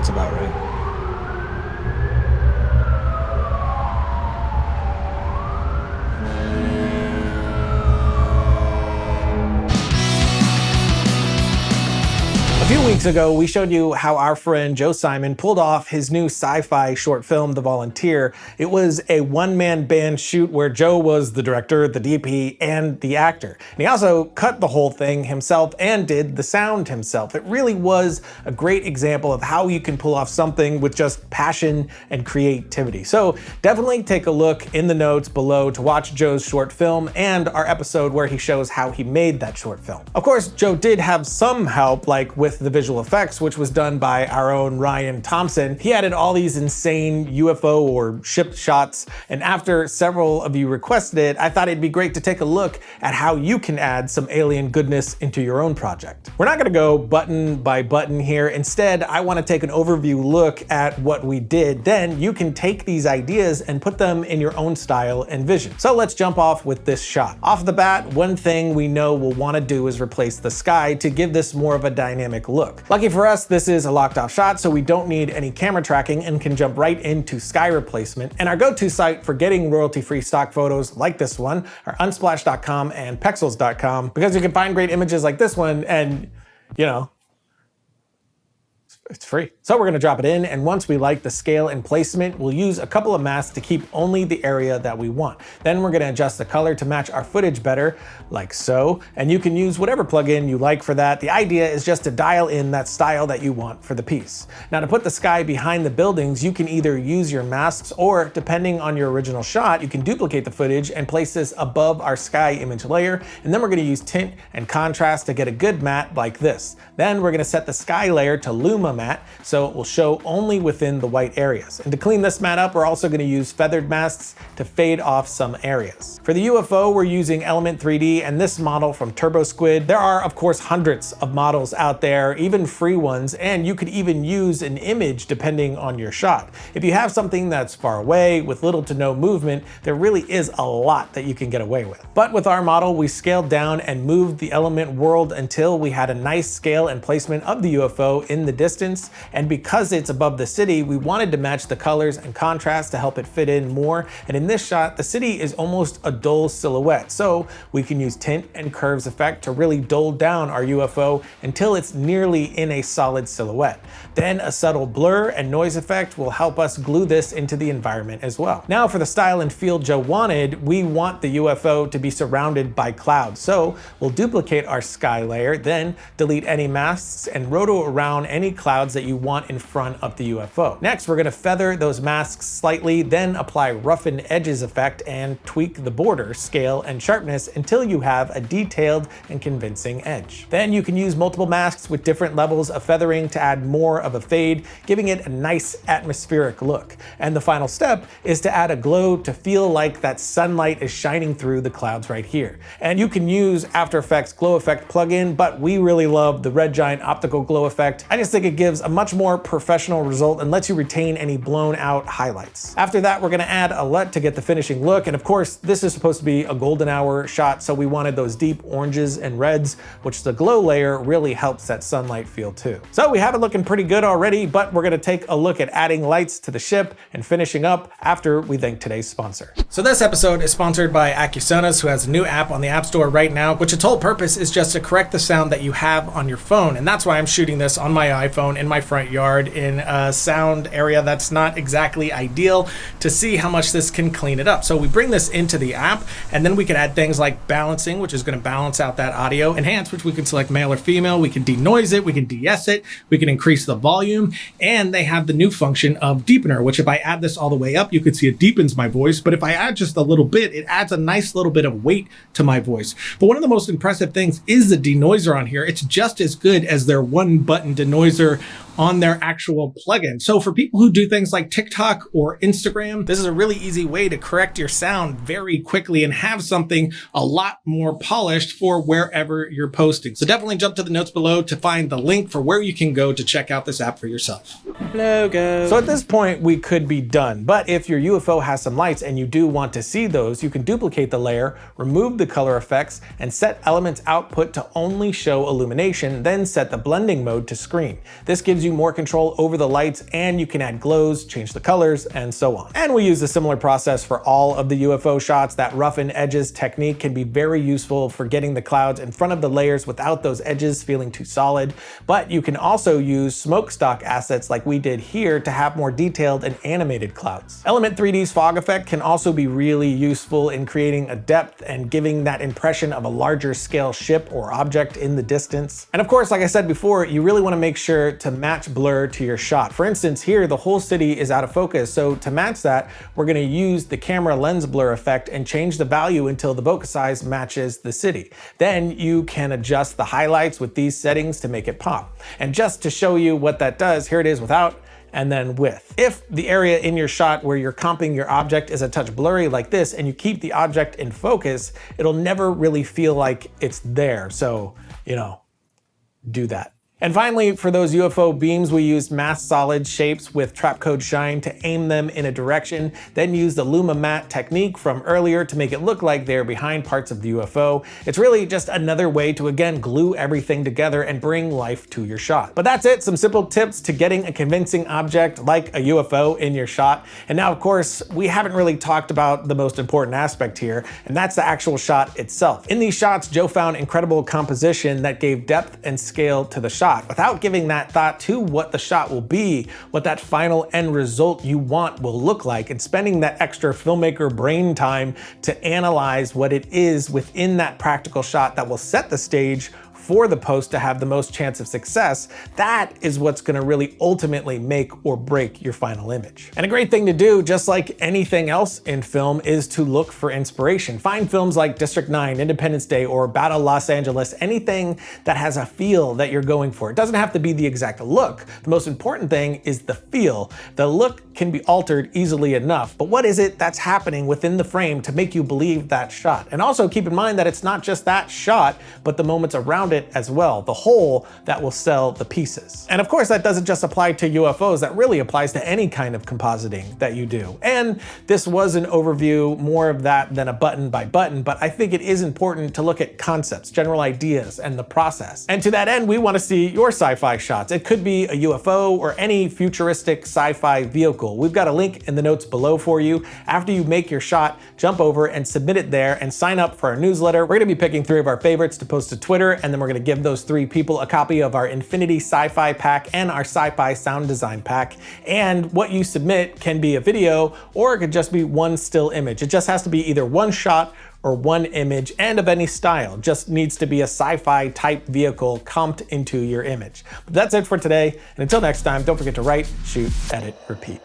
That's about right. A few weeks ago, we showed you how our friend Joe Simon pulled off his new sci-fi short film, The Volunteer. It was a one-man band shoot where Joe was the director, the DP, and the actor. And he also cut the whole thing himself and did the sound himself. It really was a great example of how you can pull off something with just passion and creativity. So definitely take a look in the notes below to watch Joe's short film and our episode where he shows how he made that short film. Of course, Joe did have some help, like with the visual effects, which was done by our own Ryan Thompson. He added all these insane UFO or ship shots, and after several of you requested it, I thought it'd be great to take a look at how you can add some alien goodness into your own project. We're not gonna go button by button here. Instead, I wanna take an overview look at what we did. Then you can take these ideas and put them in your own style and vision. So let's jump off with this shot. Off the bat, one thing we know we'll wanna do is replace the sky to give this more of a dynamic look. Lucky for us, this is a locked off shot, so we don't need any camera tracking and can jump right into sky replacement. And our go-to site for getting royalty-free stock photos like this one are unsplash.com and pexels.com, because you can find great images like this one and, you know, it's free. So we're gonna drop it in, and once we like the scale and placement, we'll use a couple of masks to keep only the area that we want. Then we're gonna adjust the color to match our footage better, like so, and you can use whatever plugin you like for that. The idea is just to dial in that style that you want for the piece. Now, to put the sky behind the buildings, you can either use your masks, or depending on your original shot, you can duplicate the footage and place this above our sky image layer, and then we're gonna use tint and contrast to get a good matte like this. Then we're gonna set the sky layer to Luma matte, so it will show only within the white areas. And to clean this matte up, we're also going to use feathered masks to fade off some areas. For the UFO, we're using Element 3D and this model from Turbo Squid. There are, of course, hundreds of models out there, even free ones, and you could even use an image depending on your shot. If you have something that's far away with little to no movement, there really is a lot that you can get away with. But with our model, we scaled down and moved the element world until we had a nice scale and placement of the UFO in the distance. And because it's above the city, we wanted to match the colors and contrast to help it fit in more. And in this shot, the city is almost a dull silhouette. So we can use tint and curves effect to really dull down our UFO until it's nearly in a solid silhouette. Then a subtle blur and noise effect will help us glue this into the environment as well. Now for the style and feel Joe wanted, we want the UFO to be surrounded by clouds. So we'll duplicate our sky layer, then delete any masks and roto around any clouds that you want in front of the UFO. Next, we're gonna feather those masks slightly, then apply roughen edges effect and tweak the border, scale, and sharpness until you have a detailed and convincing edge. Then you can use multiple masks with different levels of feathering to add more of a fade, giving it a nice atmospheric look. And the final step is to add a glow to feel like that sunlight is shining through the clouds right here. And you can use After Effects Glow Effect plugin, but we really love the Red Giant Optical Glow Effect. I just think it gives a much more professional result and lets you retain any blown out highlights. After that, we're gonna add a LUT to get the finishing look. And of course, this is supposed to be a golden hour shot, so we wanted those deep oranges and reds, which the glow layer really helps that sunlight feel too. So we have it looking pretty good already, but we're gonna take a look at adding lights to the ship and finishing up after we thank today's sponsor. So this episode is sponsored by Acusonas, who has a new app on the App Store right now, which its whole purpose is just to correct the sound that you have on your phone. And that's why I'm shooting this on my iPhone in my front yard in a sound area that's not exactly ideal, to see how much this can clean it up. So we bring this into the app, and then we can add things like balancing, which is going to balance out that audio, enhance, which we can select male or female, we can denoise it, we can de-ess it, we can increase the volume, and they have the new function of deepener, which if I add this all the way up, you can see it deepens my voice, but if I add just a little bit, it adds a nice little bit of weight to my voice. But one of the most impressive things is the denoiser on here. It's just as good as their one button denoiser on their actual plugin. So for people who do things like TikTok or Instagram, this is a really easy way to correct your sound very quickly and have something a lot more polished for wherever you're posting. So definitely jump to the notes below to find the link for where you can go to check out this app for yourself. Logo. So at this point, we could be done, but if your UFO has some lights and you do want to see those, you can duplicate the layer, remove the color effects, and set elements output to only show illumination, then set the blending mode to screen. This gives gives you more control over the lights, and you can add glows, change the colors, and so on. And we use a similar process for all of the UFO shots. That roughen edges technique can be very useful for getting the clouds in front of the layers without those edges feeling too solid. But you can also use smokestack assets like we did here to have more detailed and animated clouds. Element 3D's fog effect can also be really useful in creating a depth and giving that impression of a larger scale ship or object in the distance. And of course, like I said before, you really want to make sure to match blur to your shot. For instance, here the whole city is out of focus, so to match that, we're going to use the camera lens blur effect and change the value until the bokeh size matches the city. Then you can adjust the highlights with these settings to make it pop. And just to show you what that does, here it is without and then with. If the area in your shot where you're comping your object is a touch blurry like this, and you keep the object in focus, it'll never really feel like it's there. So, you know, do that. And finally, for those UFO beams, we used masked solid shapes with trap code shine to aim them in a direction, then use the Luma matte technique from earlier to make it look like they're behind parts of the UFO. It's really just another way to, again, glue everything together and bring life to your shot. But that's it, some simple tips to getting a convincing object like a UFO in your shot. And now, of course, we haven't really talked about the most important aspect here, and that's the actual shot itself. In these shots, Joe found incredible composition that gave depth and scale to the shot, without giving that thought to what the shot will be, what that final end result you want will look like, and spending that extra filmmaker brain time to analyze what it is within that practical shot that will set the stage for the post to have the most chance of success. That is what's gonna really ultimately make or break your final image. And a great thing to do, just like anything else in film, is to look for inspiration. Find films like District 9, Independence Day, or Battle Los Angeles, anything that has a feel that you're going for. It doesn't have to be the exact look. The most important thing is the feel. The look can be altered easily enough, but what is it that's happening within the frame to make you believe that shot? And also keep in mind that it's not just that shot, but the moments around it as well, the whole that will sell the pieces. And of course, that doesn't just apply to UFOs, that really applies to any kind of compositing that you do. And this was an overview, more of that than a button by button, but I think it is important to look at concepts, general ideas, and the process. And to that end, we want to see your sci-fi shots. It could be a UFO or any futuristic sci-fi vehicle. We've got a link in the notes below for you. After you make your shot, jump over and submit it there and sign up for our newsletter. We're going to be picking 3 of our favorites to post to Twitter, and then we're going to give those 3 people a copy of our Infinity Sci-Fi Pack and our Sci-Fi Sound Design Pack. And what you submit can be a video, or it could just be one still image. It just has to be either one shot or one image, and of any style. Just needs to be a sci-fi type vehicle comped into your image. But that's it for today, and until next time, don't forget to write, shoot, edit, repeat.